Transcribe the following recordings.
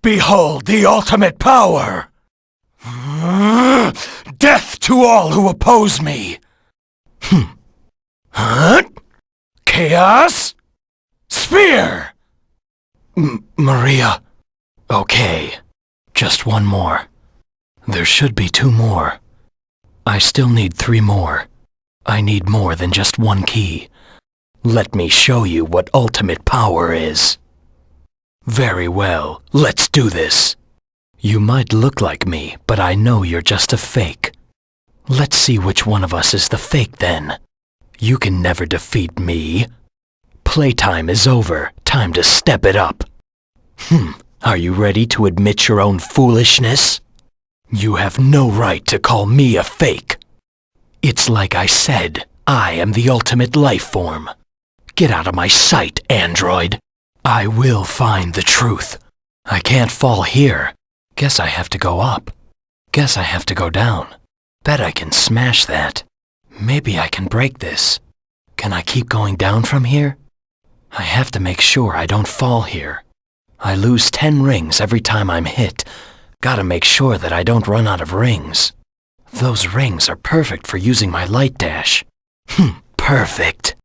Behold the ultimate power! Death to all who oppose me! Huh? Chaos? Spear! Maria. Okay. Just one more. There should be 2 more. I still need 3 more. I need more than just 1 key. Let me show you what ultimate power is. Very well, let's do this. You might look like me, but I know you're just a fake. Let's see which one of us is the fake then. You can never defeat me. Playtime is over. Time to step it up. Are you ready to admit your own foolishness? You have no right to call me a fake. It's like I said, I am the ultimate life form. Get out of my sight, android. I will find the truth. I can't fall here. Guess I have to go up. Guess I have to go down. Bet I can smash that. Maybe I can break this. Can I keep going down from here? I have to make sure I don't fall here. I lose 10 rings every time I'm hit. Gotta make sure that I don't run out of rings. Those rings are perfect for using my light dash. Perfect.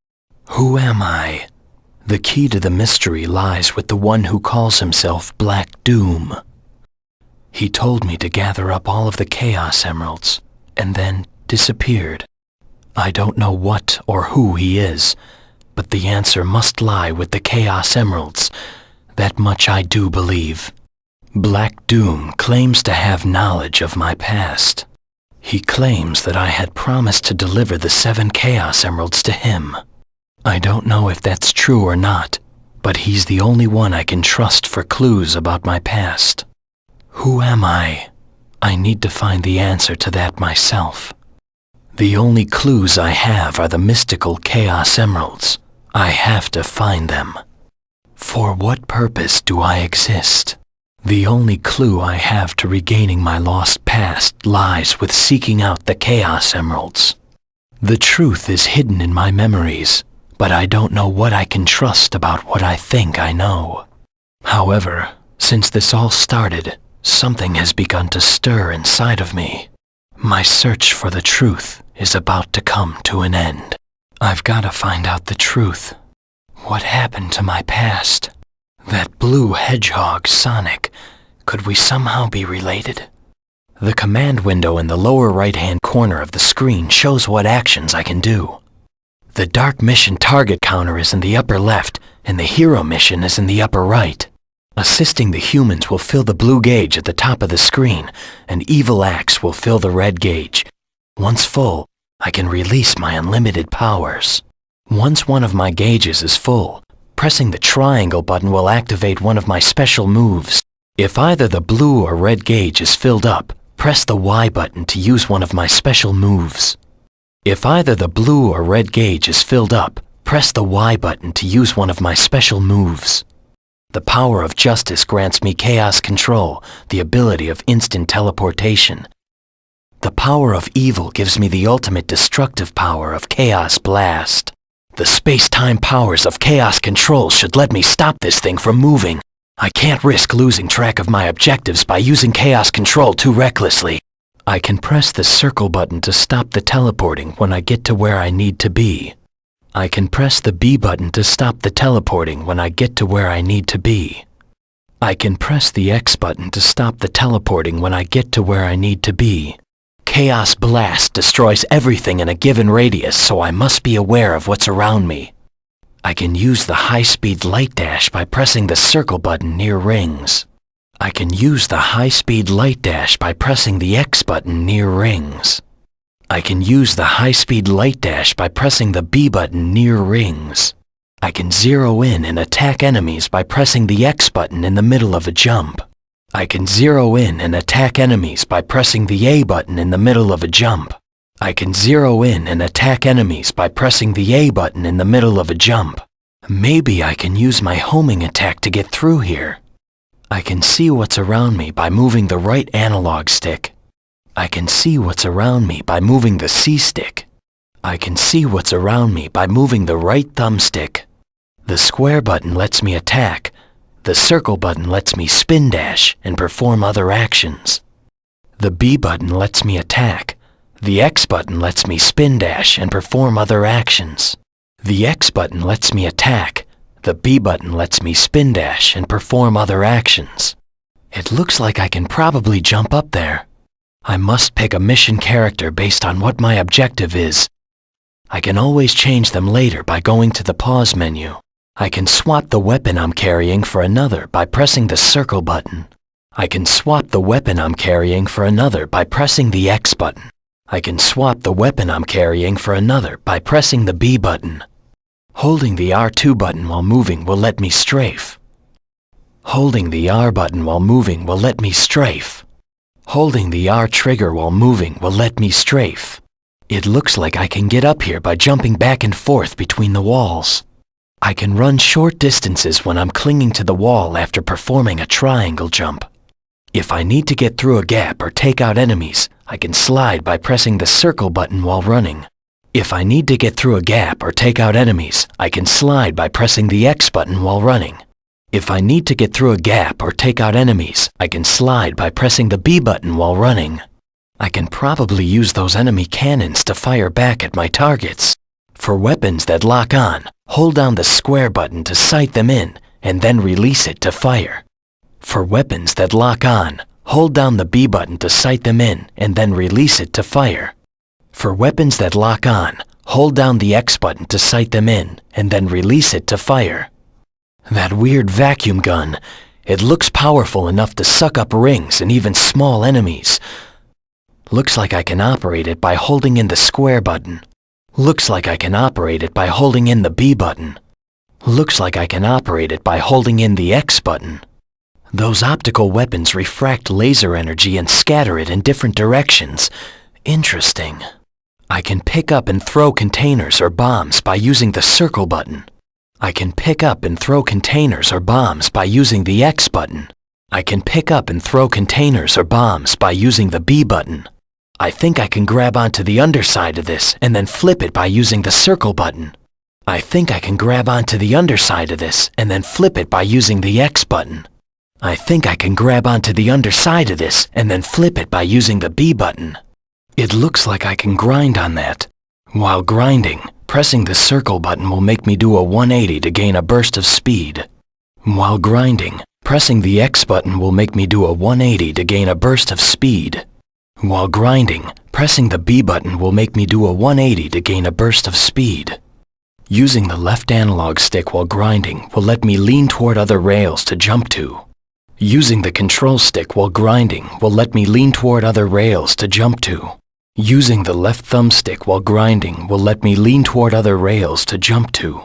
Who am I? The key to the mystery lies with the one who calls himself Black Doom. He told me to gather up all of the Chaos Emeralds, and then disappeared. I don't know what or who he is, but the answer must lie with the Chaos Emeralds. That much I do believe. Black Doom claims to have knowledge of my past. He claims that I had promised to deliver the 7 Chaos Emeralds to him. I don't know if that's true or not, but he's the only one I can trust for clues about my past. Who am I? I need to find the answer to that myself. The only clues I have are the mystical Chaos Emeralds. I have to find them. For what purpose do I exist? The only clue I have to regaining my lost past lies with seeking out the Chaos Emeralds. The truth is hidden in my memories, but I don't know what I can trust about what I think I know. However, since this all started, something has begun to stir inside of me. My search for the truth is about to come to an end. I've got to find out the truth. What happened to my past? That blue hedgehog, Sonic, could we somehow be related? The command window in the lower right-hand corner of the screen shows what actions I can do. The dark mission target counter is in the upper left, and the hero mission is in the upper right. Assisting the humans will fill the blue gauge at the top of the screen, and evil acts will fill the red gauge. Once full, I can release my unlimited powers. Once one of my gauges is full, pressing the triangle button will activate one of my special moves. If either the blue or red gauge is filled up, press the Y button to use one of my special moves. If either the blue or red gauge is filled up, press the Y button to use one of my special moves. The power of justice grants me chaos control, the ability of instant teleportation. The power of evil gives me the ultimate destructive power of Chaos Blast. The space-time powers of chaos control should let me stop this thing from moving. I can't risk losing track of my objectives by using chaos control too recklessly. I can press the circle button to stop the teleporting when I get to where I need to be. I can press the B button to stop the teleporting when I get to where I need to be. I can press the X button to stop the teleporting when I get to where I need to be. Chaos Blast destroys everything in a given radius, so I must be aware of what's around me. I can use the high-speed light dash by pressing the circle button near rings. I can use the high-speed light dash by pressing the X button near rings. I can use the high-speed light dash by pressing the B button near rings. I can zero in and attack enemies by pressing the X button in the middle of a jump. I can zero in and attack enemies by pressing the A button in the middle of a jump. I can zero in and attack enemies by pressing the A button in the middle of a jump. Maybe I can use my homing attack to get through here. I can see what's around me by moving the right analog stick. I can see what's around me by moving the C stick. I can see what's around me by moving the right thumbstick. The square button lets me attack. The circle button lets me spin dash and perform other actions. The B button lets me attack. The X button lets me spin dash and perform other actions. The X button lets me attack. The B button lets me spin dash and perform other actions. It looks like I can probably jump up there. I must pick a mission character based on what my objective is. I can always change them later by going to the pause menu. I can swap the weapon I'm carrying for another by pressing the circle button. I can swap the weapon I'm carrying for another by pressing the X button. I can swap the weapon I'm carrying for another by pressing the B button. Holding the R2 button while moving will let me strafe. Holding the R button while moving will let me strafe. Holding the R trigger while moving will let me strafe. It looks like I can get up here by jumping back and forth between the walls. I can run short distances when I'm clinging to the wall after performing a triangle jump. If I need to get through a gap or take out enemies, I can slide by pressing the circle button while running. If I need to get through a gap or take out enemies, I can slide by pressing the X button while running. If I need to get through a gap or take out enemies, I can slide by pressing the B button while running. I can probably use those enemy cannons to fire back at my targets. For weapons that lock on, hold down the square button to sight them in and then release it to fire. For weapons that lock on, hold down the B button to sight them in and then release it to fire. For weapons that lock on, hold down the X button to sight them in and then release it to fire. That weird vacuum gun, it looks powerful enough to suck up rings and even small enemies. Looks like I can operate it by holding in the square button. Looks like I can operate it by holding in the B button. Looks like I can operate it by holding in the X button. Those optical weapons refract laser energy and scatter it in different directions. Interesting. I can pick up and throw containers or bombs by using the circle button. I can pick up and throw containers or bombs by using the X button. I can pick up and throw containers or bombs by using the B button. I think I can grab onto the underside of this and then flip it by using the circle button. I think I can grab onto the underside of this and then flip it by using the X button. I think I can grab onto the underside of this and then flip it by using the B button. It looks like I can grind on that. While grinding, pressing the circle button will make me do a 180 to gain a burst of speed. While grinding, pressing the X button will make me do a 180 to gain a burst of speed. While grinding, pressing the B button will make me do a 180 to gain a burst of speed. Using the left analog stick while grinding will let me lean toward other rails to jump to. Using the control stick while grinding will let me lean toward other rails to jump to. Using the left thumbstick while grinding will let me lean toward other rails to jump to.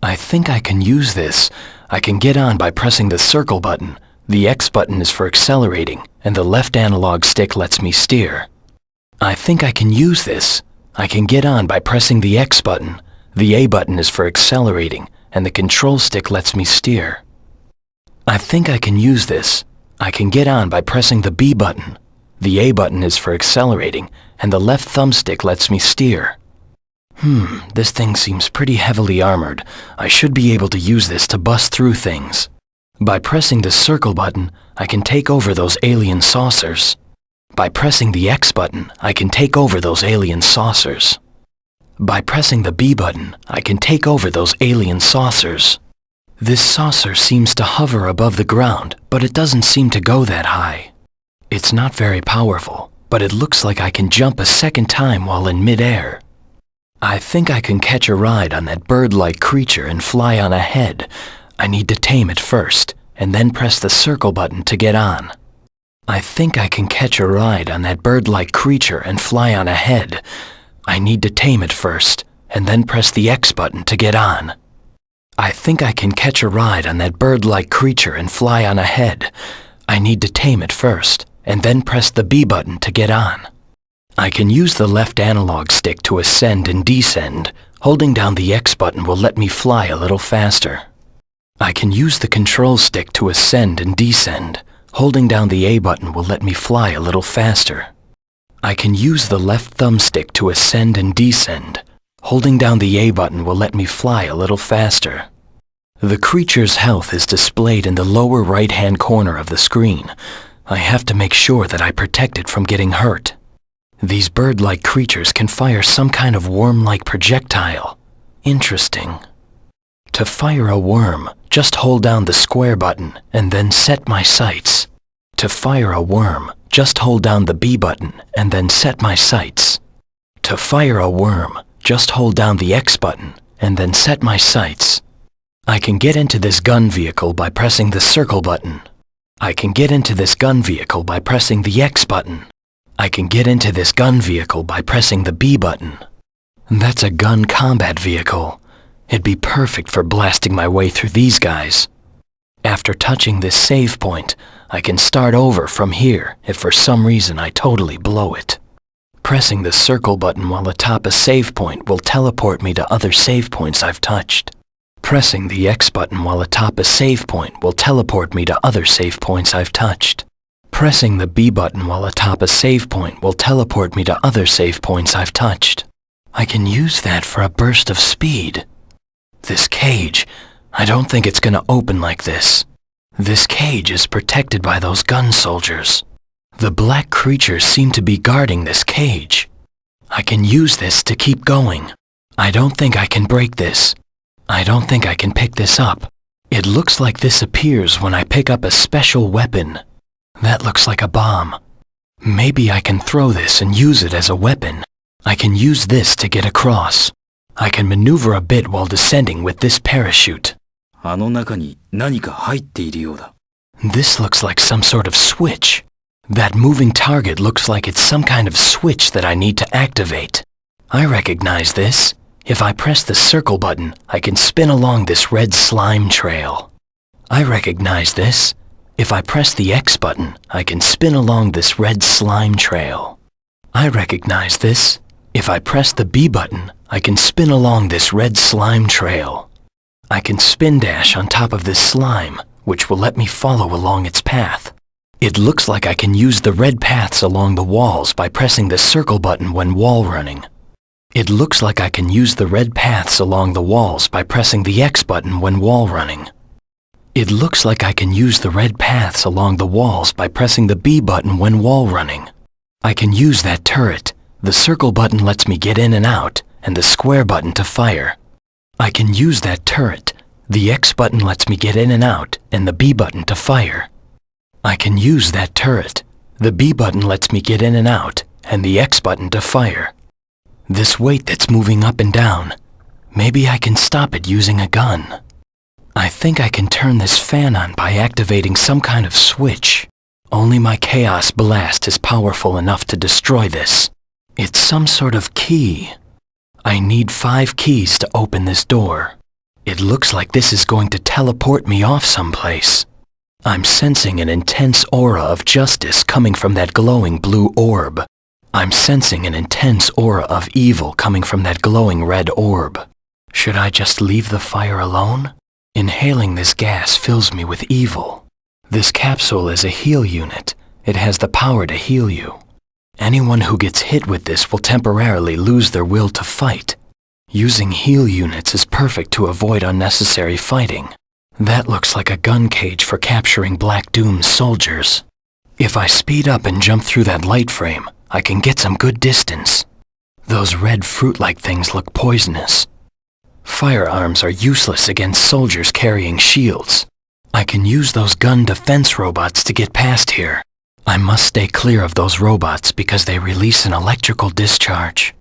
I think I can use this. I can get on by pressing the circle button. The X button is for accelerating, and the left analog stick lets me steer. I think I can use this. I can get on by pressing the X button. The A button is for accelerating, and the control stick lets me steer. I think I can use this. I can get on by pressing the B button. The A button is for accelerating, and the left thumbstick lets me steer. This thing seems pretty heavily armored. I should be able to use this to bust through things. By pressing the circle button, I can take over those alien saucers. By pressing the X button, I can take over those alien saucers. By pressing the B button, I can take over those alien saucers. This saucer seems to hover above the ground, but it doesn't seem to go that high. It's not very powerful, but it looks like I can jump a second time while in midair. I think I can catch a ride on that bird-like creature and fly on ahead. I need to tame it first, and then press the circle button to get on. I think I can catch a ride on that bird-like creature and fly on ahead. I need to tame it first, and then press the X button to get on. I think I can catch a ride on that bird-like creature and fly on ahead. I need to tame it first, and then press the B button to get on. I can use the left analog stick to ascend and descend. Holding down the X button will let me fly a little faster. I can use the control stick to ascend and descend. Holding down the A button will let me fly a little faster. I can use the left thumbstick to ascend and descend. Holding down the A button will let me fly a little faster. The creature's health is displayed in the lower right-hand corner of the screen. I have to make sure that I protect it from getting hurt. These bird-like creatures can fire some kind of worm-like projectile. Interesting. To fire a worm, just hold down the square button and then set my sights. To fire a worm, just hold down the B button and then set my sights. To fire a worm, just hold down the X button and then set my sights. I can get into this gun vehicle by pressing the circle button. I can get into this gun vehicle by pressing the X button. I can get into this gun vehicle by pressing the B button. That's a gun combat vehicle. It'd be perfect for blasting my way through these guys. After touching this save point, I can start over from here if for some reason I totally blow it. Pressing the circle button while atop a save point will teleport me to other save points I've touched. Pressing the X button while atop a save point will teleport me to other save points I've touched. Pressing the B button while atop a save point will teleport me to other save points I've touched. I can use that for a burst of speed. This cage, I don't think it's gonna open like this. This cage is protected by those gun soldiers. The black creatures seem to be guarding this cage. I can use this to keep going. I don't think I can break this. I don't think I can pick this up. It looks like this appears when I pick up a special weapon. That looks like a bomb. Maybe I can throw this and use it as a weapon. I can use this to get across. I can maneuver a bit while descending with this parachute. あの中に何か入っているようだ。This looks like some sort of switch. That moving target looks like it's some kind of switch that I need to activate. I recognize this. If I press the circle button, I can spin along this red slime trail. I recognize this. If I press the X button, I can spin along this red slime trail. I recognize this. If I press the B button, I can spin along this red slime trail. I can spin dash on top of this slime, which will let me follow along its path. It looks like I can use the red paths along the walls by pressing the circle button when wall running. It looks like I can use the red paths along the walls by pressing the X button when wall running. It looks like I can use the red paths along the walls by pressing the B button when wall running. I can use that turret. The circle button lets me get in and out, and the square button to fire. I can use that turret. The X button lets me get in and out, and the B button to fire. I can use that turret. The B button lets me get in and out, and the X button to fire. This weight that's moving up and down, maybe I can stop it using a gun. I think I can turn this fan on by activating some kind of switch. Only my Chaos Blast is powerful enough to destroy this. It's some sort of key. I need 5 keys to open this door. It looks like this is going to teleport me off someplace. I'm sensing an intense aura of justice coming from that glowing blue orb. I'm sensing an intense aura of evil coming from that glowing red orb. Should I just leave the fire alone? Inhaling this gas fills me with evil. This capsule is a heal unit. It has the power to heal you. Anyone who gets hit with this will temporarily lose their will to fight. Using heal units is perfect to avoid unnecessary fighting. That looks like a gun cage for capturing Black Doom's soldiers. If I speed up and jump through that light frame, I can get some good distance. Those red fruit-like things look poisonous. Firearms are useless against soldiers carrying shields. I can use those gun defense robots to get past here. I must stay clear of those robots because they release an electrical discharge.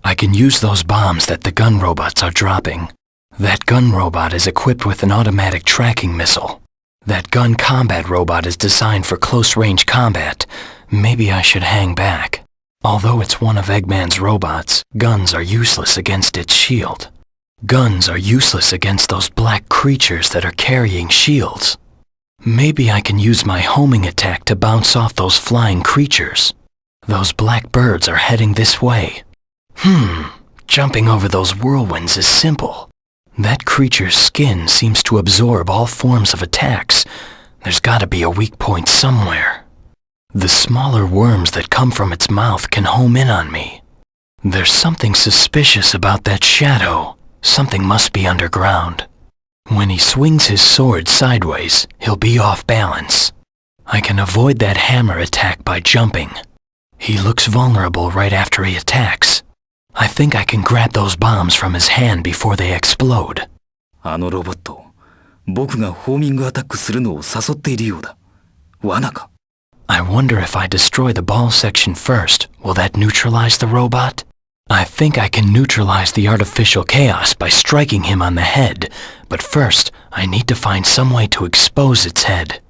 I can use those bombs that the gun robots are dropping. That gun robot is equipped with an automatic tracking missile. That gun combat robot is designed for close-range combat. Maybe I should hang back. Although it's one of Eggman's robots, guns are useless against its shield. Guns are useless against those black creatures that are carrying shields. Maybe I can use my homing attack to bounce off those flying creatures. Those black birds are heading this way. Jumping over those whirlwinds is simple. That creature's skin seems to absorb all forms of attacks. There's gotta be a weak point somewhere. The smaller worms that come from its mouth can home in on me. There's something suspicious about that shadow. Something must be underground. When he swings his sword sideways, he'll be off balance. I can avoid that hammer attack by jumping. He looks vulnerable right after he attacks. I think I can grab those bombs from his hand before they explode. あのロボット、僕がホーミングアタックするのを誘っているようだ。罠か。I wonder if I destroy the ball section first, will that neutralize the robot? I think I can neutralize the artificial chaos by striking him on the head, but first I need to find some way to expose its head.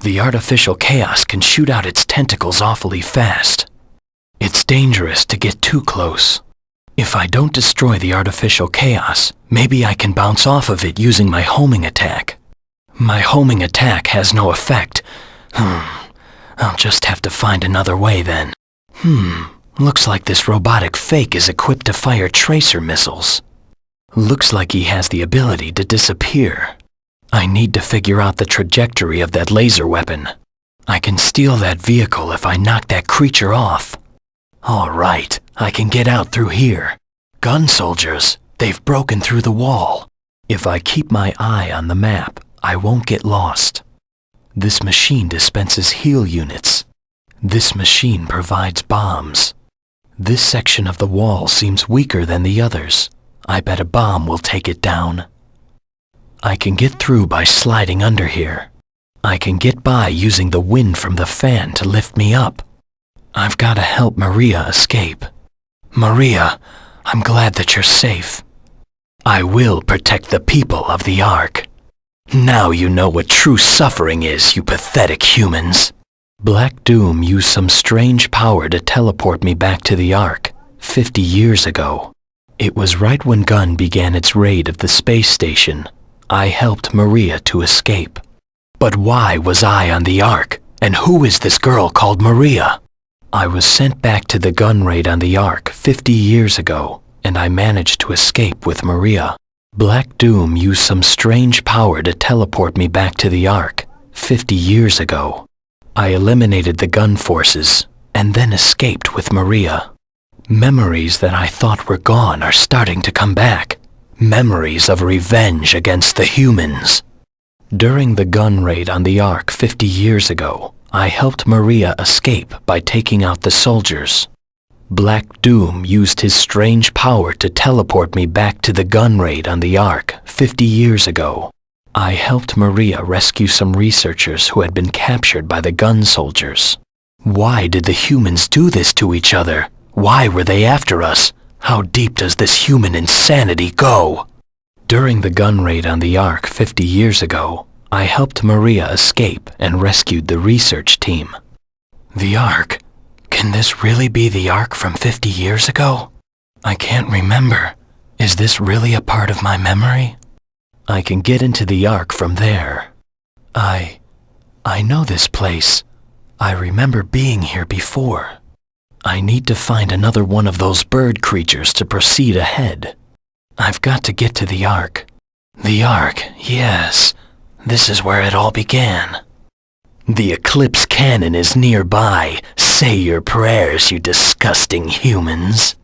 The artificial chaos can shoot out its tentacles awfully fast. It's dangerous to get too close. If I don't destroy the artificial chaos, maybe I can bounce off of it using my homing attack. My homing attack has no effect. I'll just have to find another way then. Looks like this robotic fake is equipped to fire tracer missiles. Looks like he has the ability to disappear. I need to figure out the trajectory of that laser weapon. I can steal that vehicle if I knock that creature off. All right, I can get out through here. Gun soldiers, they've broken through the wall. If I keep my eye on the map, I won't get lost. This machine dispenses heal units. This machine provides bombs. This section of the wall seems weaker than the others. I bet a bomb will take it down. I can get through by sliding under here. I can get by using the wind from the fan to lift me up. I've got to help Maria escape. Maria, I'm glad that you're safe. I will protect the people of the Ark. Now you know what true suffering is, you pathetic humans. Black Doom used some strange power to teleport me back to the Ark 50 years ago. It was right when Gunn began its raid of the space station. I helped Maria to escape. But why was I on the Ark? And who is this girl called Maria? I was sent back to the gun raid on the Ark 50 years ago, and I managed to escape with Maria. Black Doom used some strange power to teleport me back to the Ark 50 years ago. I eliminated the gun forces, and then escaped with Maria. Memories that I thought were gone are starting to come back. Memories of revenge against the humans. During the gun raid on the Ark 50 years ago, I helped Maria escape by taking out the soldiers. Black Doom used his strange power to teleport me back to the gun raid on the Ark 50 years ago. I helped Maria rescue some researchers who had been captured by the gun soldiers. Why did the humans do this to each other? Why were they after us? How deep does this human insanity go? During the gun raid on the Ark 50 years ago, I helped Maria escape and rescued the research team. The Ark? Can this really be the Ark from 50 years ago? I can't remember. Is this really a part of my memory? I can get into the Ark from there. I know this place. I remember being here before. I need to find another one of those bird creatures to proceed ahead. I've got to get to the Ark. The Ark, yes. This is where it all began. The Eclipse Cannon is nearby. Say your prayers, you disgusting humans.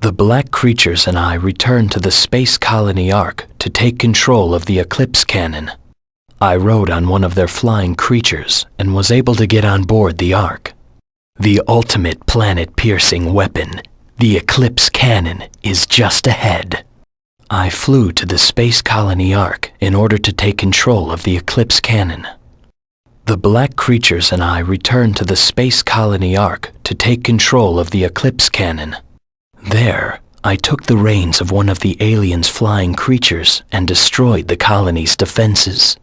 The black creatures and I returned to the Space Colony Ark to take control of the Eclipse Cannon. I rode on one of their flying creatures and was able to get on board the Ark. The ultimate planet-piercing weapon, the Eclipse Cannon, is just ahead. I flew to the Space Colony Ark in order to take control of the Eclipse Cannon. The black creatures and I returned to the Space Colony Ark to take control of the Eclipse Cannon. There, I took the reins of one of the aliens' flying creatures and destroyed the colony's defenses.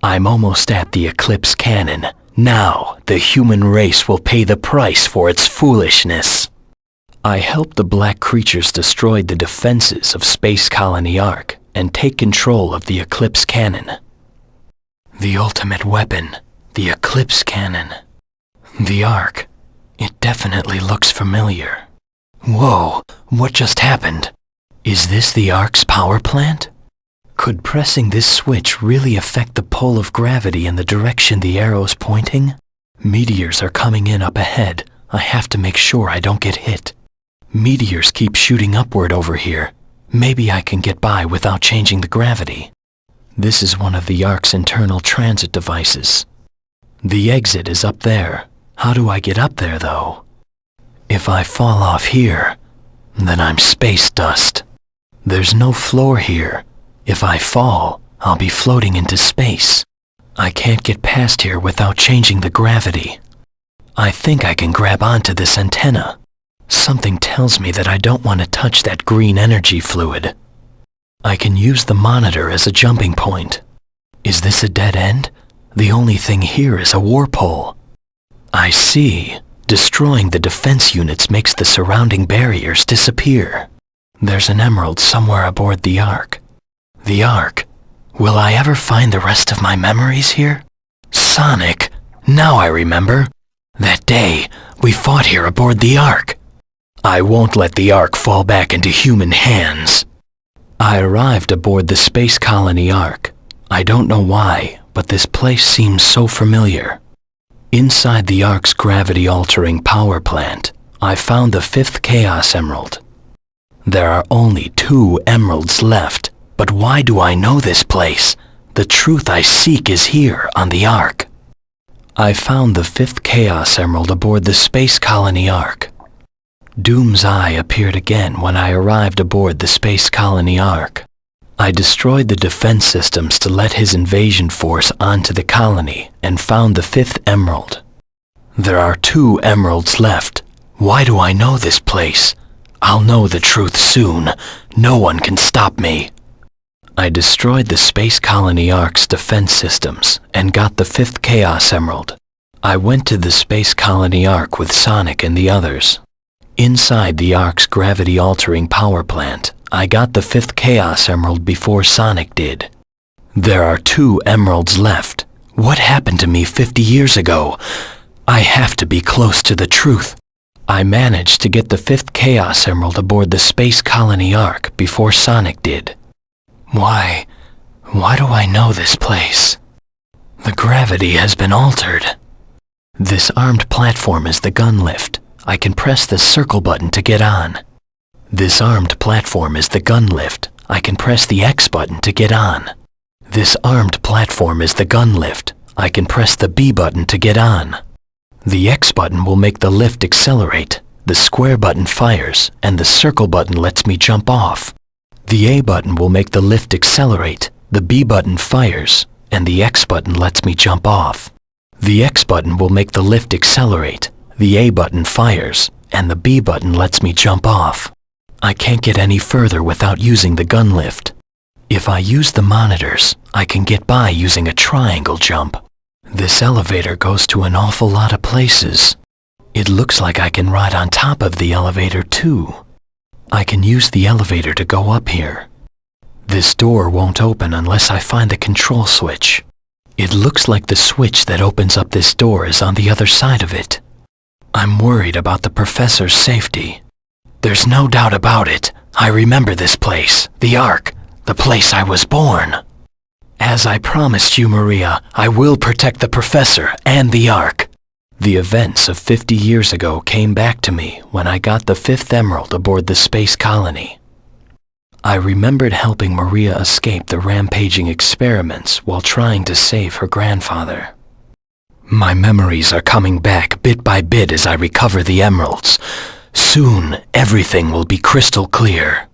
I'm almost at the Eclipse Cannon. Now, the human race will pay the price for its foolishness. I helped the black creatures destroy the defenses of Space Colony Ark and take control of the Eclipse Cannon. The ultimate weapon, the Eclipse Cannon. The Ark. It definitely looks familiar. Whoa, what just happened? Is this the Ark's power plant? Could pressing this switch really affect the pull of gravity in the direction the arrow's pointing? Meteors are coming in up ahead. I have to make sure I don't get hit. Meteors keep shooting upward over here. Maybe I can get by without changing the gravity. This is one of the Ark's internal transit devices. The exit is up there. How do I get up there, though? If I fall off here, then I'm space dust. There's no floor here. If I fall, I'll be floating into space. I can't get past here without changing the gravity. I think I can grab onto this antenna. Something tells me that I don't want to touch that green energy fluid. I can use the monitor as a jumping point. Is this a dead end? The only thing here is a warp hole. I see. Destroying the defense units makes the surrounding barriers disappear. There's an emerald somewhere aboard the Ark. The Ark? Will I ever find the rest of my memories here? Sonic! Now I remember. That day, we fought here aboard the Ark. I won't let the Ark fall back into human hands. I arrived aboard the space colony Ark. I don't know why, but this place seems so familiar. Inside the Ark's gravity-altering power plant, I found the 5th Chaos Emerald. There are only 2 emeralds left, but why do I know this place? The truth I seek is here on the Ark. I found the 5th Chaos Emerald aboard the space colony Ark. Doom's Eye appeared again when I arrived aboard the space colony Ark. I destroyed the defense systems to let his invasion force onto the colony and found the 5th emerald. There are 2 emeralds left. Why do I know this place? I'll know the truth soon. No one can stop me. I destroyed the space colony Ark's defense systems and got the 5th Chaos Emerald. I went to the space colony Ark with Sonic and the others. Inside the Ark's gravity-altering power plant, I got the 5th Chaos Emerald before Sonic did. There are 2 emeralds left. What happened to me 50 years ago? I have to be close to the truth. I managed to get the 5th Chaos Emerald aboard the space colony Ark before Sonic did. Why do I know this place? The gravity has been altered. This armed platform is the gun lift. I can press the circle button to get on. This armed platform is the gun lift. I can press the X button to get on. This armed platform is the gun lift. I can press the B button to get on. The X button will make the lift accelerate. The square button fires, and the circle button lets me jump off. The A button will make the lift accelerate. The B button fires, and the X button lets me jump off. The X button will make the lift accelerate. The A button fires, and the B button lets me jump off. I can't get any further without using the gun lift. If I use the monitors, I can get by using a triangle jump. This elevator goes to an awful lot of places. It looks like I can ride on top of the elevator too. I can use the elevator to go up here. This door won't open unless I find the control switch. It looks like the switch that opens up this door is on the other side of it. I'm worried about the professor's safety. There's no doubt about it. I remember this place, the Ark, the place I was born. As I promised you, Maria, I will protect the professor and the Ark. The events of 50 years ago came back to me when I got the 5th emerald aboard the space colony. I remembered helping Maria escape the rampaging experiments while trying to save her grandfather. My memories are coming back bit by bit as I recover the emeralds. Soon, everything will be crystal clear.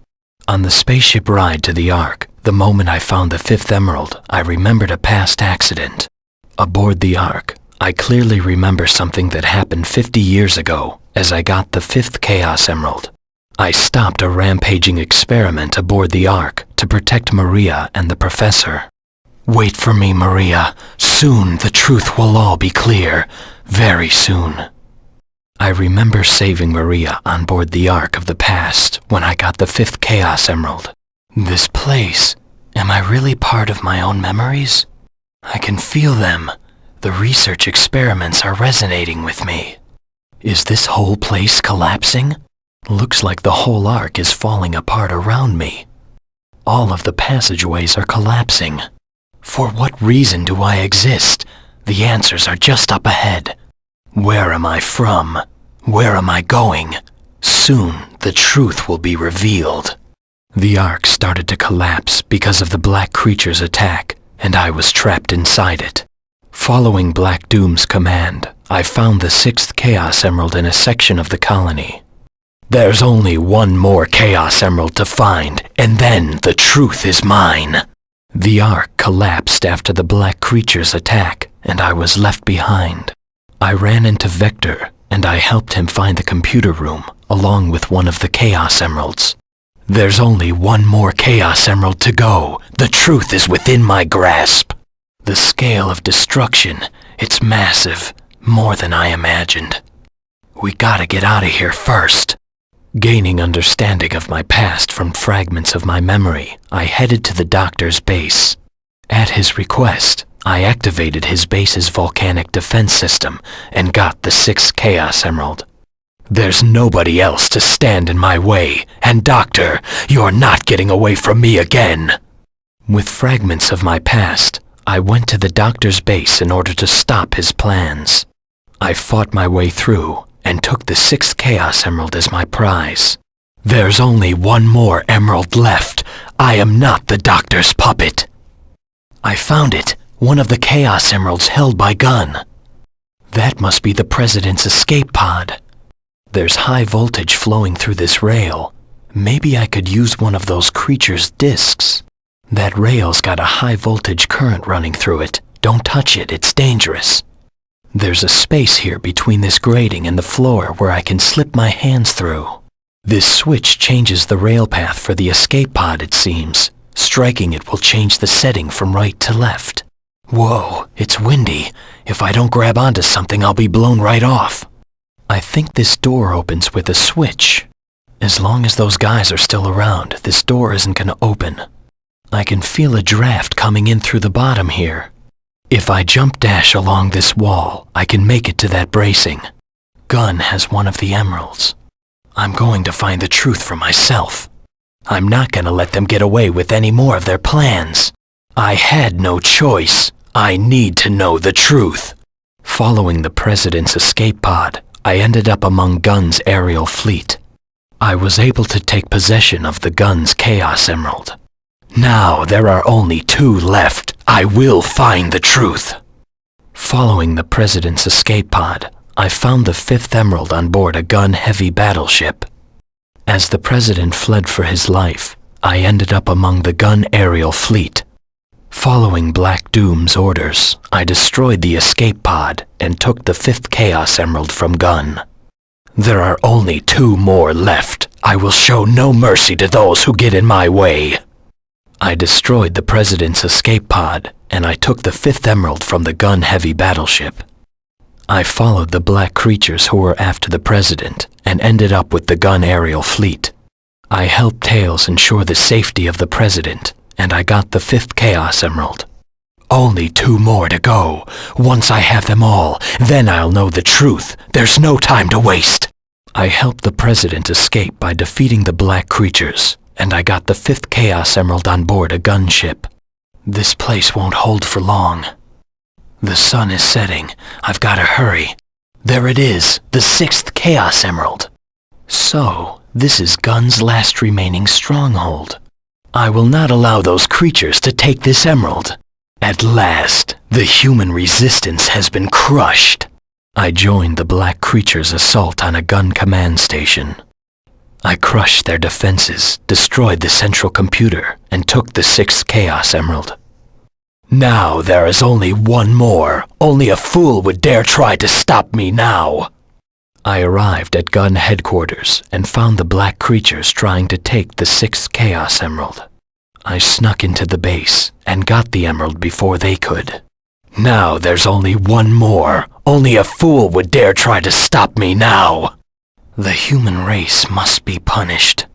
On the spaceship ride to the Ark, the moment I found the 5th emerald, I remembered a past accident. Aboard the Ark, I clearly remember something that happened 50 years ago as I got the 5th Chaos Emerald. I stopped a rampaging experiment aboard the Ark to protect Maria and the professor. Wait for me, Maria. Soon the truth will all be clear. Very soon. I remember saving Maria on board the Ark of the past when I got the 5th Chaos Emerald. This place, am I really part of my own memories? I can feel them. The research experiments are resonating with me. Is this whole place collapsing? Looks like the whole Ark is falling apart around me. All of the passageways are collapsing. For what reason do I exist? The answers are just up ahead. Where am I from? Where am I going? Soon the truth will be revealed. The Ark started to collapse because of the Black Creature's attack, and I was trapped inside it. Following Black Doom's command, I found the 6th Chaos Emerald in a section of the colony. There's only one more Chaos Emerald to find, and then the truth is mine. The Ark collapsed after the Black Creature's attack, and I was left behind. I ran into Vector, and I helped him find the computer room, along with one of the Chaos Emeralds. There's only one more Chaos Emerald to go. The truth is within my grasp. The scale of destruction, it's massive, more than I imagined. We gotta get out of here first. Gaining understanding of my past from fragments of my memory, I headed to the doctor's base. At his request, I activated his base's volcanic defense system and got the 6th Chaos Emerald. There's nobody else to stand in my way, and Doctor, you're not getting away from me again. With fragments of my past, I went to the doctor's base in order to stop his plans. I fought my way through and took the 6th Chaos Emerald as my prize. There's only one more emerald left. I am not the doctor's puppet. I found it, one of the Chaos Emeralds held by Gunn. That must be the President's escape pod. There's high voltage flowing through this rail. Maybe I could use one of those creatures' discs. That rail's got a high voltage current running through it. Don't touch it, it's dangerous. There's a space here between this grating and the floor where I can slip my hands through. This switch changes the rail path for the escape pod, it seems. Striking it will change the setting from right to left. Whoa, it's windy. If I don't grab onto something, I'll be blown right off. I think this door opens with a switch. As long as those guys are still around, this door isn't gonna open. I can feel a draft coming in through the bottom here. If I jump dash along this wall, I can make it to that bracing. Gunn has one of the emeralds. I'm going to find the truth for myself. I'm not gonna let them get away with any more of their plans. I had no choice. I need to know the truth. Following the President's escape pod, I ended up among Gunn's aerial fleet. I was able to take possession of the Gunn's Chaos Emerald. Now there are only 2 left. I will find the truth. Following the President's escape pod, I found the 5th Emerald on board a gun-heavy battleship. As the President fled for his life, I ended up among the Gunn aerial fleet. Following Black Doom's orders, I destroyed the escape pod and took the 5th Chaos Emerald from Gunn. There are only 2 more left. I will show no mercy to those who get in my way. I destroyed the President's escape pod, and I took the 5th Emerald from the gun-heavy battleship. I followed the Black Creatures who were after the President and ended up with the Gunn aerial fleet. I helped Tails ensure the safety of the President, and I got the 5th Chaos Emerald. Only 2 more to go. Once I have them all, then I'll know the truth. There's no time to waste. I helped the President escape by defeating the Black Creatures, and I got the 5th Chaos Emerald on board a gunship. This place won't hold for long. The sun is setting. I've got to hurry. There it is, the 6th Chaos Emerald. So, this is Gunn's last remaining stronghold. I will not allow those creatures to take this emerald. At last, the human resistance has been crushed. I joined the Black Creatures' assault on a Gunn command station. I crushed their defenses, destroyed the central computer, and took the 6th Chaos Emerald. Now there is only 1 more. Only a fool would dare try to stop me now. I arrived at Gunn headquarters and found the Black Creatures trying to take the 6th Chaos Emerald. I snuck into the base and got the emerald before they could. Now there's only 1 more. Only a fool would dare try to stop me now. The human race must be punished.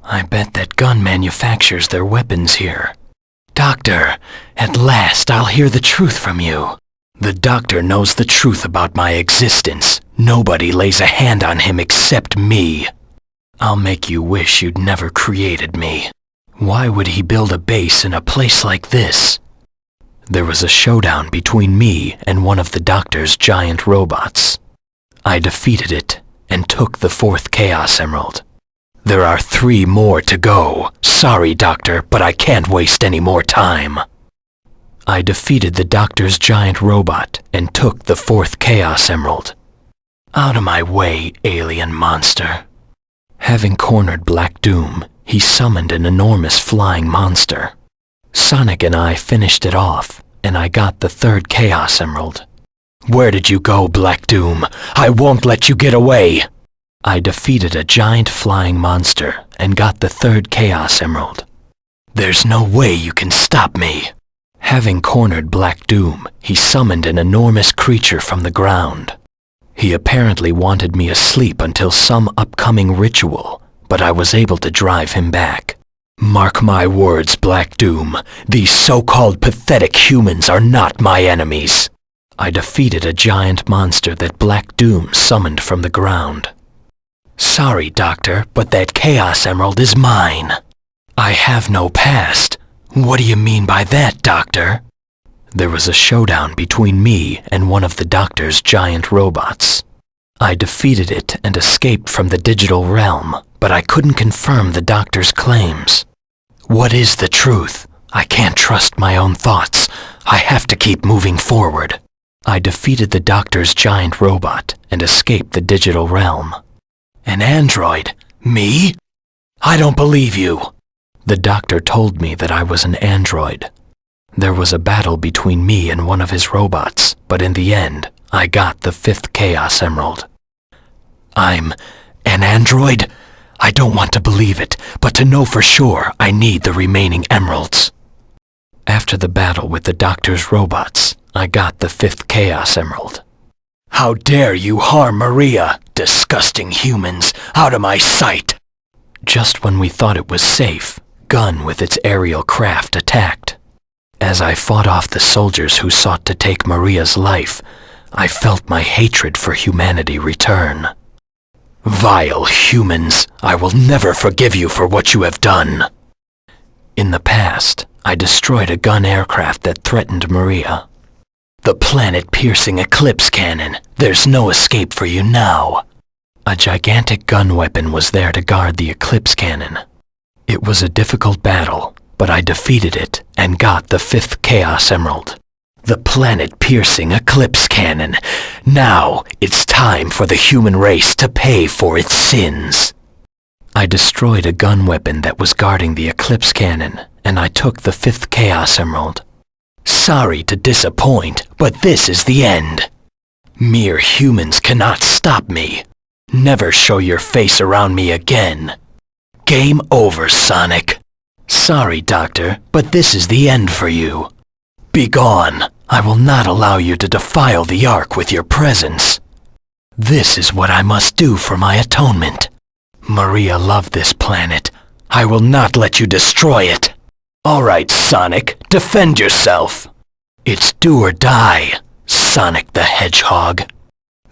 I bet that Gunn manufactures their weapons here. Doctor, at last I'll hear the truth from you. The doctor knows the truth about my existence. Nobody lays a hand on him except me. I'll make you wish you'd never created me. Why would he build a base in a place like this? There was a showdown between me and one of the doctor's giant robots. I defeated it and took the 4th Chaos Emerald. There are 3 more to go. Sorry, Doctor, but I can't waste any more time. I defeated the Doctor's giant robot and took the 4th Chaos Emerald. Out of my way, alien monster. Having cornered Black Doom, he summoned an enormous flying monster. Sonic and I finished it off, and I got the 3rd Chaos Emerald. Where did you go, Black Doom? I won't let you get away! I defeated a giant flying monster and got the 3rd Chaos Emerald. There's no way you can stop me! Having cornered Black Doom, he summoned an enormous creature from the ground. He apparently wanted me asleep until some upcoming ritual, but I was able to drive him back. Mark my words, Black Doom. These so-called pathetic humans are not my enemies. I defeated a giant monster that Black Doom summoned from the ground. Sorry, Doctor, but that Chaos Emerald is mine. I have no past. What do you mean by that, Doctor? There was a showdown between me and one of the Doctor's giant robots. I defeated it and escaped from the digital realm, but I couldn't confirm the Doctor's claims. What is the truth? I can't trust my own thoughts. I have to keep moving forward. I defeated the Doctor's giant robot and escaped the digital realm. An android? Me? I don't believe you. The Doctor told me that I was an android. There was a battle between me and one of his robots, but in the end, I got the 5th Chaos Emerald. I'm an android? I don't want to believe it, but to know for sure, I need the remaining emeralds. After the battle with the Doctor's robots, I got the 5th Chaos Emerald. How dare you harm Maria, disgusting humans, out of my sight! Just when we thought it was safe, Gun with its aerial craft attacked. As I fought off the soldiers who sought to take Maria's life, I felt my hatred for humanity return. Vile humans, I will never forgive you for what you have done. In the past, I destroyed a gun aircraft that threatened Maria. The planet-piercing eclipse cannon, there's no escape for you now. A gigantic gun weapon was there to guard the eclipse cannon. It was a difficult battle, but I defeated it and got the 5th Chaos Emerald. The planet-piercing eclipse cannon. Now it's time for the human race to pay for its sins. I destroyed a gun weapon that was guarding the eclipse cannon, and I took the 5th Chaos Emerald. Sorry to disappoint, but this is the end. Mere humans cannot stop me. Never show your face around me again. Game over, Sonic. Sorry, Doctor, but this is the end for you. Be gone. I will not allow you to defile the Ark with your presence. This is what I must do for my atonement. Maria loved this planet. I will not let you destroy it. All right, Sonic, defend yourself. It's do or die, Sonic the Hedgehog.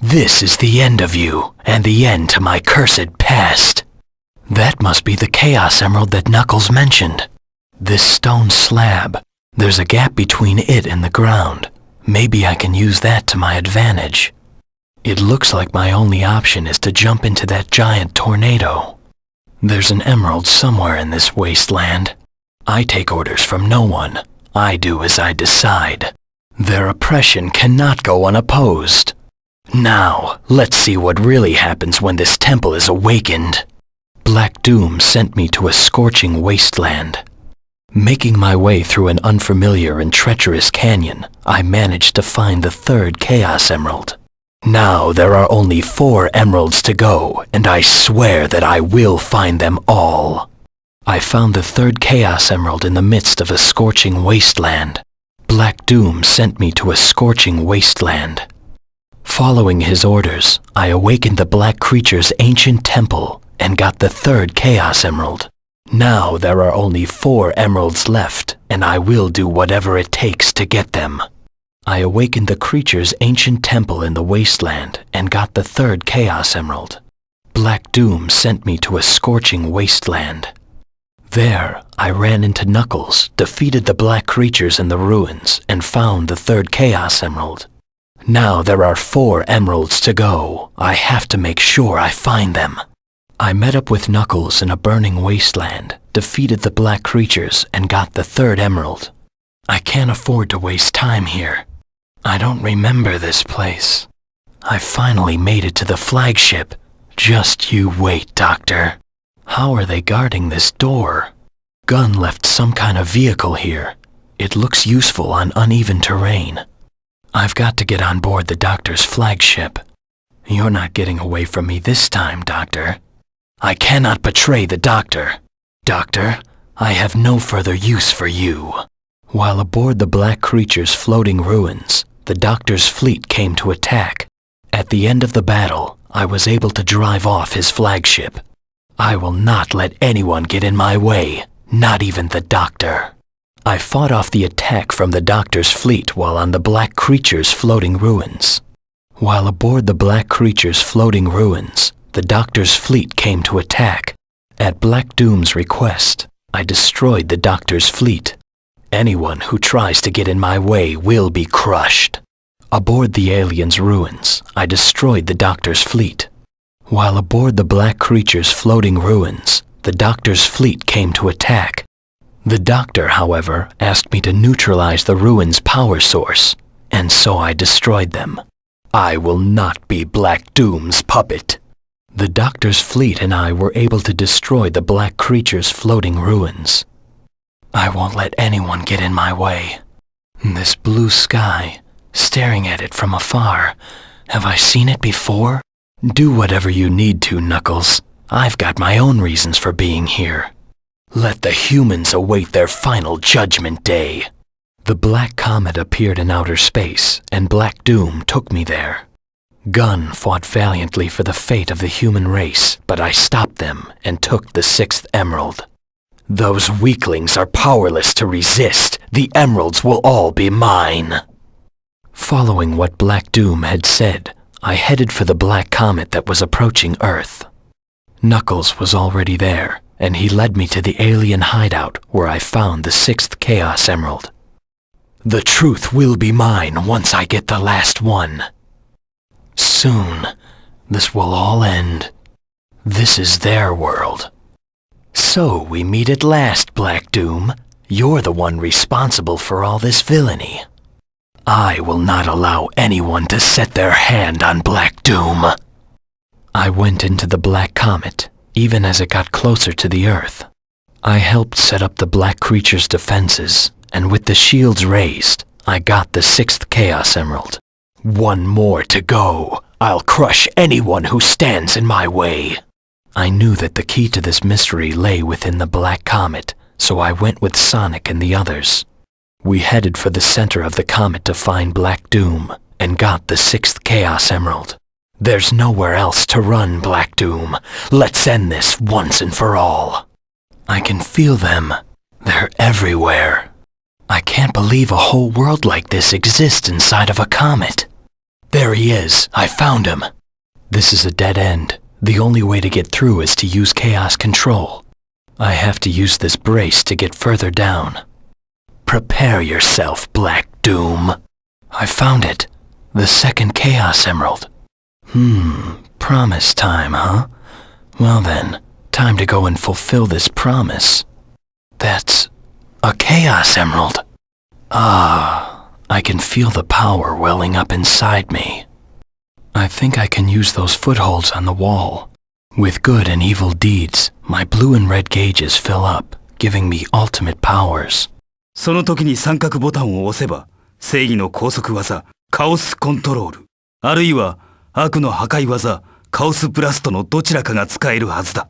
This is the end of you, and the end to my cursed past. That must be the Chaos Emerald that Knuckles mentioned. This stone slab. There's a gap between it and the ground. Maybe I can use that to my advantage. It looks like my only option is to jump into that giant tornado. There's an emerald somewhere in this wasteland. I take orders from no one. I do as I decide. Their oppression cannot go unopposed. Now, let's see what really happens when this temple is awakened. Black Doom sent me to a scorching wasteland. Making my way through an unfamiliar and treacherous canyon, I managed to find the 3rd Chaos Emerald. Now there are only 4 emeralds to go, and I swear that I will find them all. I found the 3rd Chaos Emerald in the midst of a scorching wasteland. Black Doom sent me to a scorching wasteland. Following his orders, I awakened the black creature's ancient temple and got the 3rd Chaos Emerald. Now there are only 4 emeralds left, and I will do whatever it takes to get them. I awakened the creature's ancient temple in the wasteland and got the 3rd Chaos Emerald. Black Doom sent me to a scorching wasteland. There, I ran into Knuckles, defeated the black creatures in the ruins, and found the 3rd Chaos Emerald. Now there are 4 emeralds to go. I have to make sure I find them. I met up with Knuckles in a burning wasteland, defeated the black creatures, and got the third emerald. I can't afford to waste time here. I don't remember this place. I finally made it to the flagship. Just you wait, Doctor. How are they guarding this door? Gun left some kind of vehicle here. It looks useful on uneven terrain. I've got to get on board the Doctor's flagship. You're not getting away from me this time, Doctor. I cannot betray the Doctor. Doctor, I have no further use for you. While aboard the black creature's floating ruins, the Doctor's fleet came to attack. At the end of the battle, I was able to drive off his flagship. I will not let anyone get in my way, not even the Doctor. I fought off the attack from the Doctor's fleet while on the black creature's floating ruins. While aboard the black creature's floating ruins, the Doctor's fleet came to attack. At Black Doom's request, I destroyed the Doctor's fleet. Anyone who tries to get in my way will be crushed. Aboard the alien's ruins, I destroyed the Doctor's fleet. While aboard the black creature's floating ruins, the Doctor's fleet came to attack. The Doctor, however, asked me to neutralize the ruins' power source, and so I destroyed them. I will not be Black Doom's puppet. The Doctor's fleet and I were able to destroy the black creature's floating ruins. I won't let anyone get in my way. This blue sky, staring at it from afar, have I seen it before? Do whatever you need to, Knuckles. I've got my own reasons for being here. Let the humans await their final judgment day. The black comet appeared in outer space, and Black Doom took me there. Gun fought valiantly for the fate of the human race, but I stopped them and took the 6th emerald. Those weaklings are powerless to resist. The emeralds will all be mine. Following what Black Doom had said, I headed for the black comet that was approaching Earth. Knuckles was already there, and he led me to the alien hideout where I found the 6th Chaos Emerald. The truth will be mine once I get the last one. Soon, this will all end. This is their world. So we meet at last, Black Doom. You're the one responsible for all this villainy. I will not allow anyone to set their hand on Black Doom. I went into the black comet, even as it got closer to the Earth. I helped set up the black creature's defenses, and with the shields raised, I got the 6th Chaos Emerald. One more to go. I'll crush anyone who stands in my way. I knew that the key to this mystery lay within the black comet, so I went with Sonic and the others. We headed for the center of the comet to find Black Doom, and got the 6th Chaos Emerald. There's nowhere else to run, Black Doom. Let's end this once and for all. I can feel them. They're everywhere. I can't believe a whole world like this exists inside of a comet. There he is. I found him. This is a dead end. The only way to get through is to use Chaos Control. I have to use this brace to get further down. Prepare yourself, Black Doom. I found it. The 2nd Chaos Emerald. Promise time, huh? Well then, time to go and fulfill this promise. That's a Chaos Emerald. I can feel the power welling up inside me. I think I can use those footholds on the wall. With good and evil deeds, my blue and red gauges fill up, giving me ultimate powers. その時に三角ボタンを押せば、正義の高速技、カオスコントロール、あるいは悪の破壊技、カオスブラストのどちらかが使えるはずだ。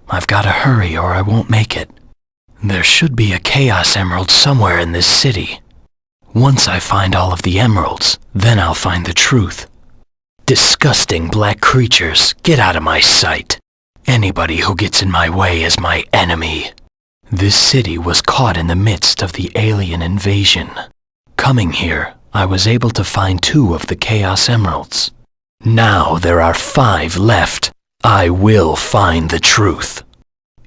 I've gotta hurry or I won't make it. There should be a Chaos Emerald somewhere in this city. Once I find all of the emeralds, then I'll find the truth. Disgusting black creatures, get out of my sight. Anybody who gets in my way is my enemy. This city was caught in the midst of the alien invasion. Coming here, I was able to find 2 of the Chaos Emeralds. Now there are 5 left. I will find the truth.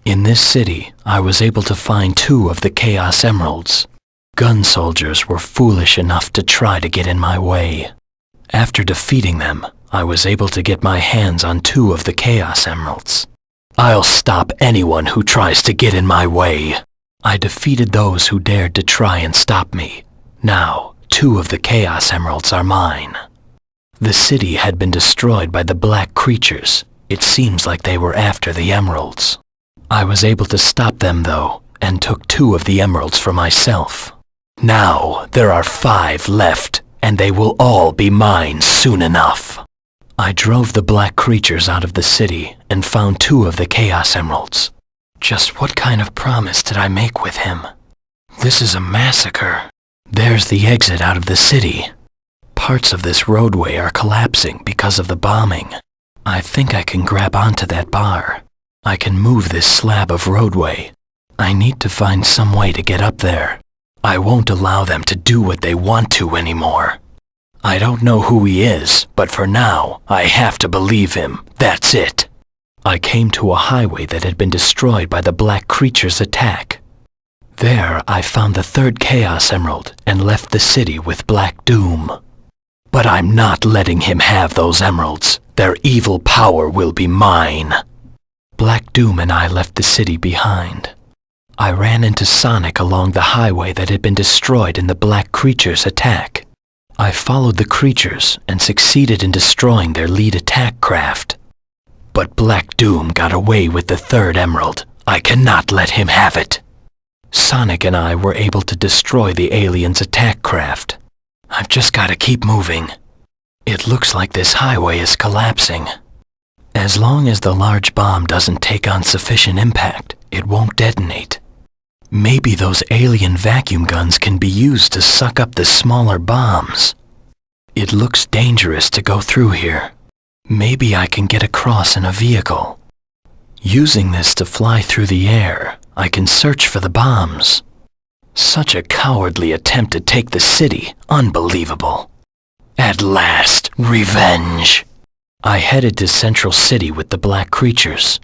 In this city, I was able to find 2 of the Chaos Emeralds. Gun soldiers were foolish enough to try to get in my way. After defeating them, I was able to get my hands on 2 of the Chaos Emeralds. I'll stop anyone who tries to get in my way. I defeated those who dared to try and stop me. Now, 2 of the Chaos Emeralds are mine. The city had been destroyed by the black creatures. It seems like they were after the emeralds. I was able to stop them though, and took 2 of the emeralds for myself. Now, there are 5 left, and they will all be mine soon enough. I drove the black creatures out of the city and found 2 of the Chaos Emeralds. Just what kind of promise did I make with him? This is a massacre. There's the exit out of the city. Parts of this roadway are collapsing because of the bombing. I think I can grab onto that bar. I can move this slab of roadway. I need to find some way to get up there. I won't allow them to do what they want to anymore. I don't know who he is, but for now, I have to believe him. That's it. I came to a highway that had been destroyed by the black creature's attack. There, I found the 3rd Chaos Emerald and left the city with Black Doom. But I'm not letting him have those emeralds. Their evil power will be mine. Black Doom and I left the city behind. I ran into Sonic along the highway that had been destroyed in the black creature's attack. I followed the creatures and succeeded in destroying their lead attack craft. But Black Doom got away with the 3rd emerald. I cannot let him have it. Sonic and I were able to destroy the alien's attack craft. I've just got to keep moving. It looks like this highway is collapsing. As long as the large bomb doesn't take on sufficient impact, it won't detonate. Maybe those alien vacuum guns can be used to suck up the smaller bombs. It looks dangerous to go through here. Maybe I can get across in a vehicle. Using this to fly through the air, I can search for the bombs. Such a cowardly attempt to take the city. Unbelievable. At last, revenge. I headed to Central City with the black creatures.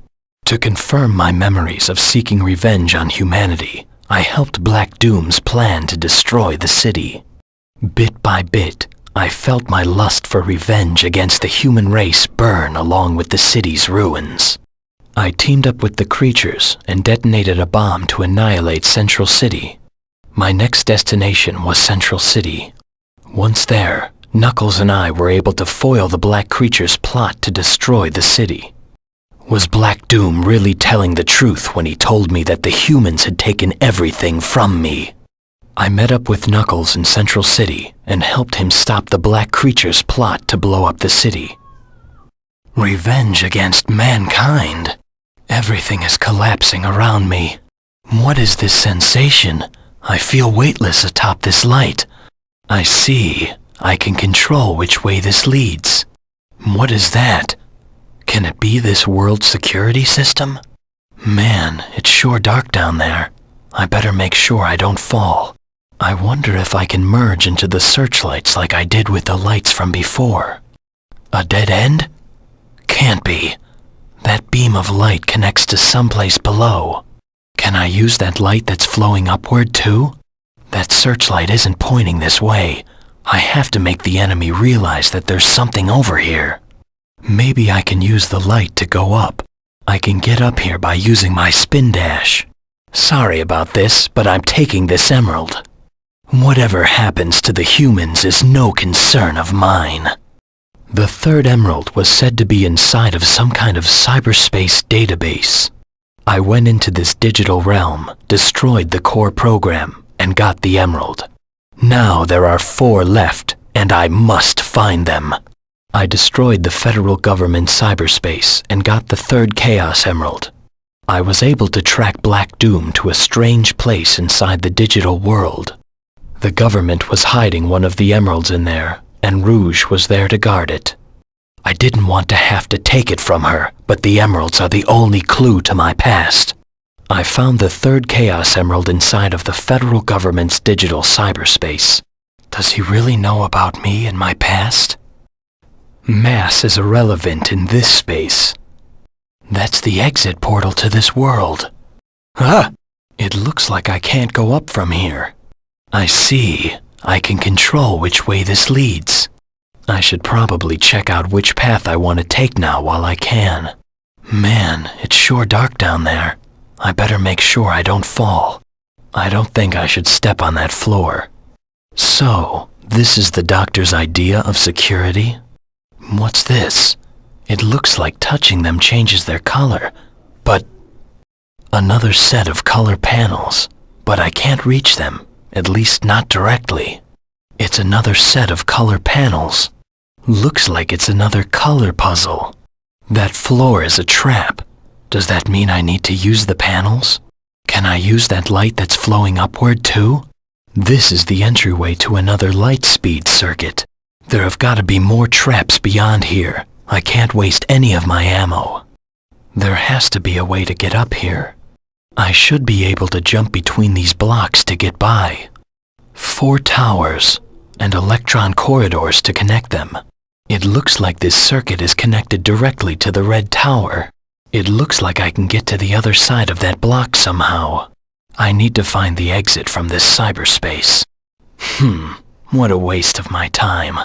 To confirm my memories of seeking revenge on humanity, I helped Black Doom's plan to destroy the city. Bit by bit, I felt my lust for revenge against the human race burn along with the city's ruins. I teamed up with the creatures and detonated a bomb to annihilate Central City. My next destination was Central City. Once there, Knuckles and I were able to foil the black creature's plot to destroy the city. Was Black Doom really telling the truth when he told me that the humans had taken everything from me? I met up with Knuckles in Central City and helped him stop the black creature's plot to blow up the city. Revenge against mankind. Everything is collapsing around me. What is this sensation? I feel weightless atop this light. I see. I can control which way this leads. What is that? Can it be this world's security system? Man, it's sure dark down there. I better make sure I don't fall. I wonder if I can merge into the searchlights like I did with the lights from before. A dead end? Can't be. That beam of light connects to someplace below. Can I use that light that's flowing upward too? That searchlight isn't pointing this way. I have to make the enemy realize that there's something over here. Maybe I can use the light to go up. I can get up here by using my spin dash. Sorry about this, but I'm taking this emerald. Whatever happens to the humans is no concern of mine. The 3rd emerald was said to be inside of some kind of cyberspace database. I went into this digital realm, destroyed the core program, and got the emerald. Now there are 4 left, and I must find them. I destroyed the federal government cyberspace and got the 3rd Chaos Emerald. I was able to track Black Doom to a strange place inside the digital world. The government was hiding one of the emeralds in there, and Rouge was there to guard it. I didn't want to have to take it from her, but the emeralds are the only clue to my past. I found the 3rd Chaos Emerald inside of the federal government's digital cyberspace. Does he really know about me and my past? Mass is irrelevant in this space. That's the exit portal to this world. Ah! It looks like I can't go up from here. I see. I can control which way this leads. I should probably check out which path I want to take now while I can. Man, it's sure dark down there. I better make sure I don't fall. I don't think I should step on that floor. So, this is the doctor's idea of security? What's this? It looks like touching them changes their color, but another set of color panels, but I can't reach them, at least not directly. It's another set of color panels. Looks like it's another color puzzle. That floor is a trap. Does that mean I need to use the panels? Can I use that light that's flowing upward too? This is the entryway to another light speed circuit. There have got to be more traps beyond here. I can't waste any of my ammo. There has to be a way to get up here. I should be able to jump between these blocks to get by. 4 towers and electron corridors to connect them. It looks like this circuit is connected directly to the red tower. It looks like I can get to the other side of that block somehow. I need to find the exit from this cyberspace. What a waste of my time.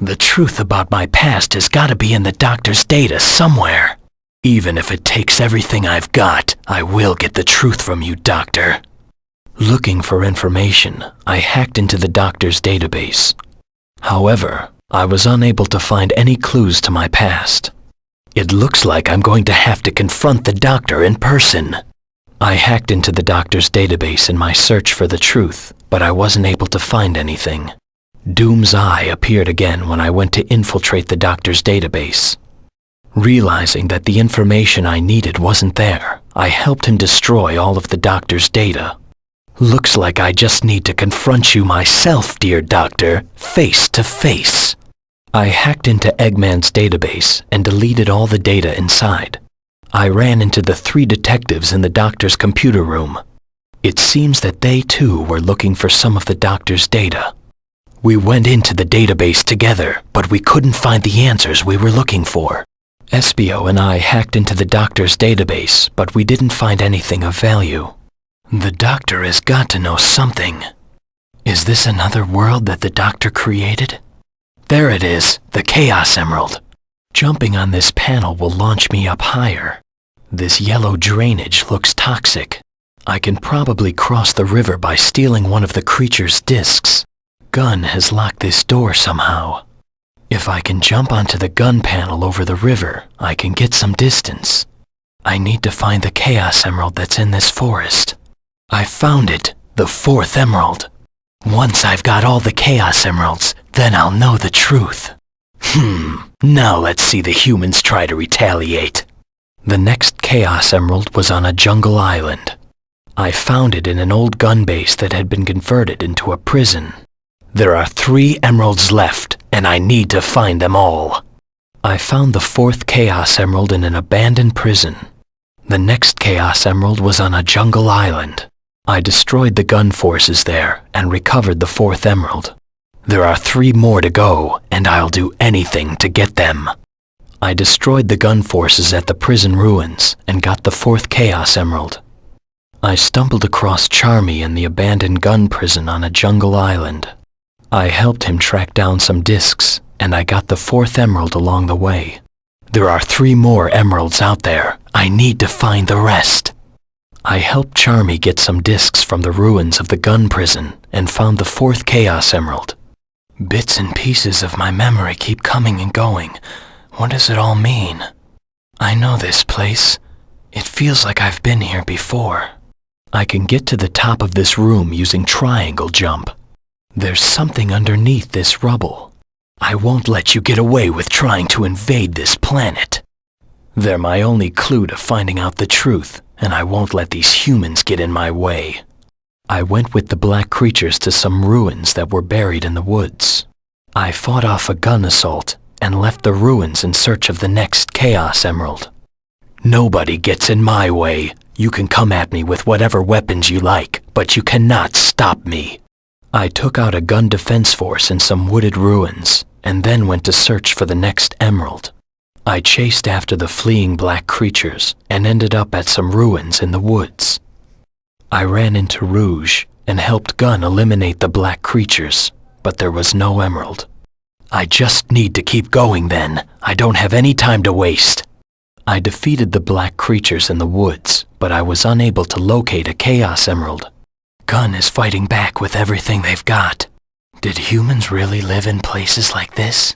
The truth about my past has got to be in the doctor's data somewhere. Even if it takes everything I've got, I will get the truth from you, Doctor. Looking for information, I hacked into the doctor's database. However, I was unable to find any clues to my past. It looks like I'm going to have to confront the doctor in person. I hacked into the doctor's database in my search for the truth, but I wasn't able to find anything. Doom's Eye appeared again when I went to infiltrate the doctor's database. Realizing that the information I needed wasn't there, I helped him destroy all of the doctor's data. Looks like I just need to confront you myself, dear doctor, face to face. I hacked into Eggman's database and deleted all the data inside. I ran into the 3 detectives in the doctor's computer room. It seems that they too were looking for some of the doctor's data. We went into the database together, but we couldn't find the answers we were looking for. Espio and I hacked into the doctor's database, but we didn't find anything of value. The doctor has got to know something. Is this another world that the doctor created? There it is, the Chaos Emerald. Jumping on this panel will launch me up higher. This yellow drainage looks toxic. I can probably cross the river by stealing one of the creature's discs. Gun has locked this door somehow. If I can jump onto the gun panel over the river, I can get some distance. I need to find the Chaos Emerald that's in this forest. I found it, the 4th emerald. Once I've got all the Chaos Emeralds, then I'll know the truth. Now let's see the humans try to retaliate. The next Chaos Emerald was on a jungle island. I found it in an old gun base that had been converted into a prison. There are 3 emeralds left, and I need to find them all. I found the 4th Chaos Emerald in an abandoned prison. The next Chaos Emerald was on a jungle island. I destroyed the gun forces there and recovered the 4th emerald. There are 3 more to go, and I'll do anything to get them. I destroyed the gun forces at the prison ruins and got the 4th Chaos Emerald. I stumbled across Charmy in the abandoned gun prison on a jungle island. I helped him track down some discs, and I got the 4th emerald along the way. There are 3 more emeralds out there. I need to find the rest. I helped Charmy get some discs from the ruins of the gun prison and found the 4th Chaos Emerald. Bits and pieces of my memory keep coming and going. What does it all mean? I know this place. It feels like I've been here before. I can get to the top of this room using triangle jump. There's something underneath this rubble. I won't let you get away with trying to invade this planet. They're my only clue to finding out the truth, and I won't let these humans get in my way. I went with the black creatures to some ruins that were buried in the woods. I fought off a gun assault and left the ruins in search of the next Chaos Emerald. Nobody gets in my way. You can come at me with whatever weapons you like, but you cannot stop me. I took out a gun defense force in some wooded ruins, and then went to search for the next emerald. I chased after the fleeing black creatures and ended up at some ruins in the woods. I ran into Rouge and helped Gun eliminate the black creatures, but there was no emerald. I just need to keep going then. I don't have any time to waste. I defeated the black creatures in the woods, but I was unable to locate a Chaos Emerald. Gun is fighting back with everything they've got. Did humans really live in places like this?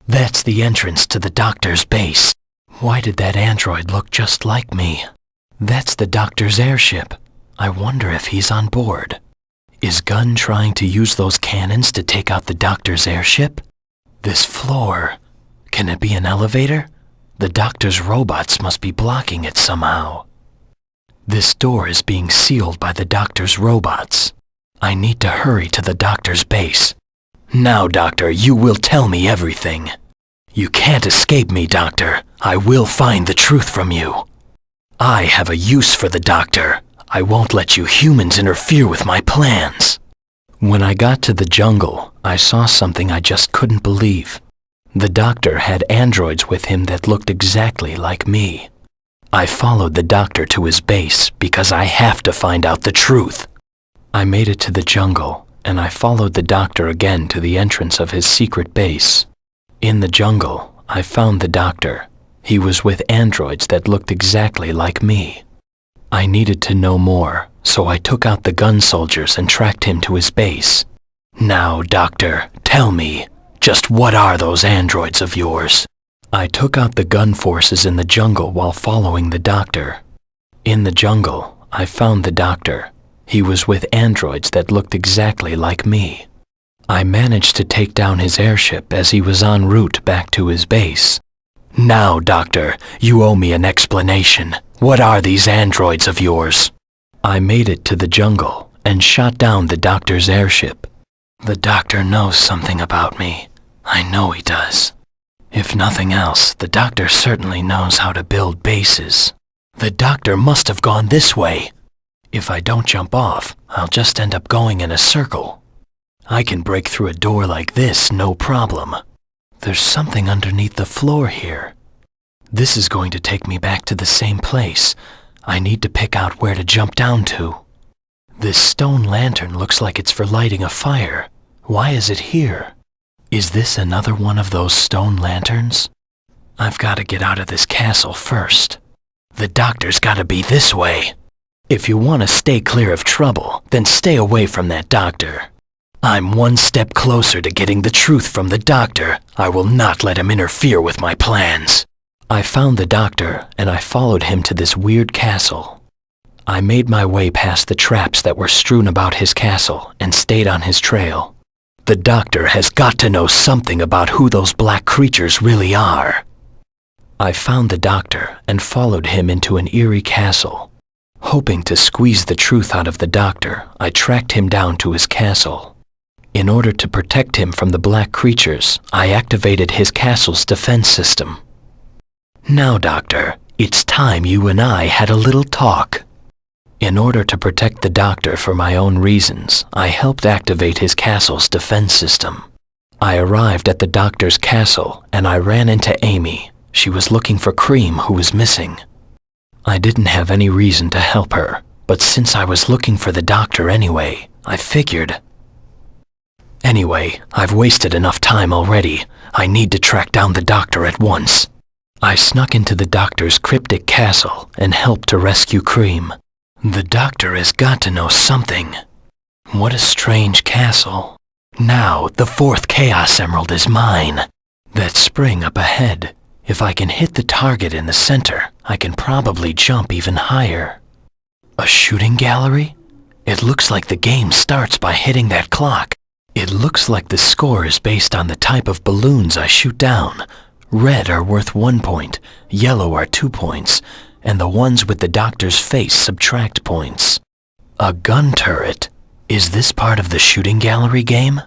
That's the entrance to the doctor's base. Why did that android look just like me? That's the doctor's airship. I wonder if he's on board. Is Gun trying to use those cannons to take out the doctor's airship? This floor, can it be an elevator? The doctor's robots must be blocking it somehow. This door is being sealed by the doctor's robots. I need to hurry to the doctor's base. Now, Doctor, you will tell me everything. You can't escape me, Doctor. I will find the truth from you. I have a use for the doctor. I won't let you humans interfere with my plans. When I got to the jungle, I saw something I just couldn't believe. The doctor had androids with him that looked exactly like me. I followed the doctor to his base because I have to find out the truth. I made it to the jungle, and I followed the doctor again to the entrance of his secret base. In the jungle, I found the doctor. He was with androids that looked exactly like me. I needed to know more, so I took out the gun soldiers and tracked him to his base. Now, Doctor, tell me, just what are those androids of yours? I took out the gun forces in the jungle while following the doctor. In the jungle, I found the doctor. He was with androids that looked exactly like me. I managed to take down his airship as he was en route back to his base. Now, Doctor, you owe me an explanation. What are these androids of yours? I made it to the jungle and shot down the doctor's airship. The doctor knows something about me. I know he does. If nothing else, the doctor certainly knows how to build bases. The doctor must have gone this way. If I don't jump off, I'll just end up going in a circle. I can break through a door like this, no problem. There's something underneath the floor here. This is going to take me back to the same place. I need to pick out where to jump down to. This stone lantern looks like it's for lighting a fire. Why is it here? Is this another one of those stone lanterns? I've got to get out of this castle first. The doctor's got to be this way. If you want to stay clear of trouble, then stay away from that doctor. I'm one step closer to getting the truth from the doctor. I will not let him interfere with my plans. I found the doctor, and I followed him to this weird castle. I made my way past the traps that were strewn about his castle and stayed on his trail. The doctor has got to know something about who those black creatures really are. I found the doctor and followed him into an eerie castle. Hoping to squeeze the truth out of the doctor, I tracked him down to his castle. In order to protect him from the black creatures, I activated his castle's defense system. Now, Doctor, it's time you and I had a little talk. In order to protect the doctor for my own reasons, I helped activate his castle's defense system. I arrived at the doctor's castle and I ran into Amy. She was looking for Cream, who was missing. I didn't have any reason to help her, but since I was looking for the doctor anyway, I figured. Anyway, I've wasted enough time already. I need to track down the doctor at once. I snuck into the doctor's cryptic castle and helped to rescue Cream. The doctor has got to know something. What a strange castle. Now, the fourth Chaos Emerald is mine. That spring up ahead. If I can hit the target in the center, I can probably jump even higher. A shooting gallery? It looks like the game starts by hitting that clock. It looks like the score is based on the type of balloons I shoot down. Red are worth 1 point, yellow are 2 points, and the ones with the doctor's face subtract points. A gun turret? Is this part of the shooting gallery game?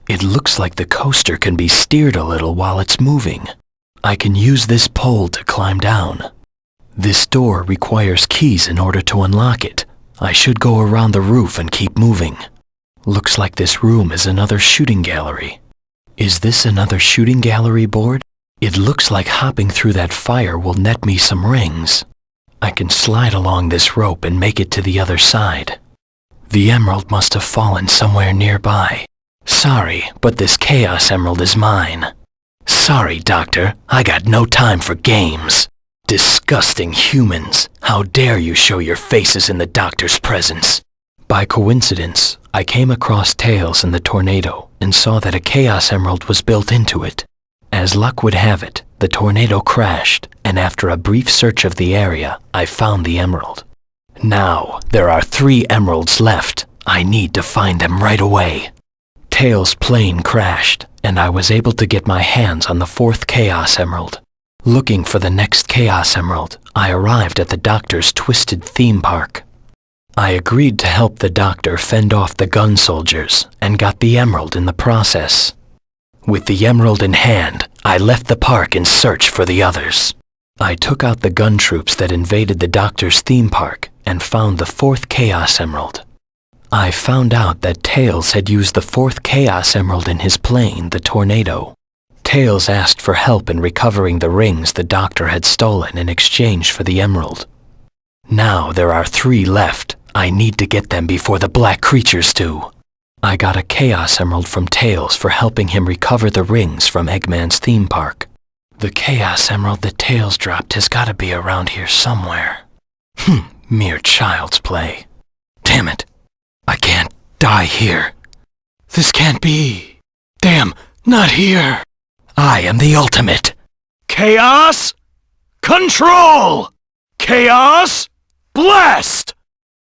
It looks like the coaster can be steered a little while it's moving. I can use this pole to climb down. This door requires keys in order to unlock it. I should go around the roof and keep moving. Looks like this room is another shooting gallery. Is this another shooting gallery board? It looks like hopping through that fire will net me some rings. I can slide along this rope and make it to the other side. The emerald must have fallen somewhere nearby. Sorry, but this Chaos Emerald is mine. Sorry, Doctor, I got no time for games. Disgusting humans, how dare you show your faces in the Doctor's presence? By coincidence, I came across Tails in the tornado and saw that a Chaos Emerald was built into it. As luck would have it, the tornado crashed, and after a brief search of the area, I found the emerald. Now, there are 3 emeralds left. I need to find them right away. Tails' plane crashed, and I was able to get my hands on the 4th Chaos Emerald. Looking for the next Chaos Emerald, I arrived at the Doctor's twisted theme park. I agreed to help the Doctor fend off the gun soldiers and got the emerald in the process. With the emerald in hand, I left the park in search for the others. I took out the gun troops that invaded the Doctor's theme park and found the 4th Chaos Emerald. I found out that Tails had used the 4th Chaos Emerald in his plane, the Tornado. Tails asked for help in recovering the rings the Doctor had stolen in exchange for the emerald. Now there are 3 left. I need to get them before the black creatures do. I got a Chaos Emerald from Tails for helping him recover the rings from Eggman's theme park. The Chaos Emerald that Tails dropped has got to be around here somewhere. Mere child's play. Damn it. I can't die here. This can't be. Damn, not here. I am the ultimate. Chaos Control! Chaos Bless!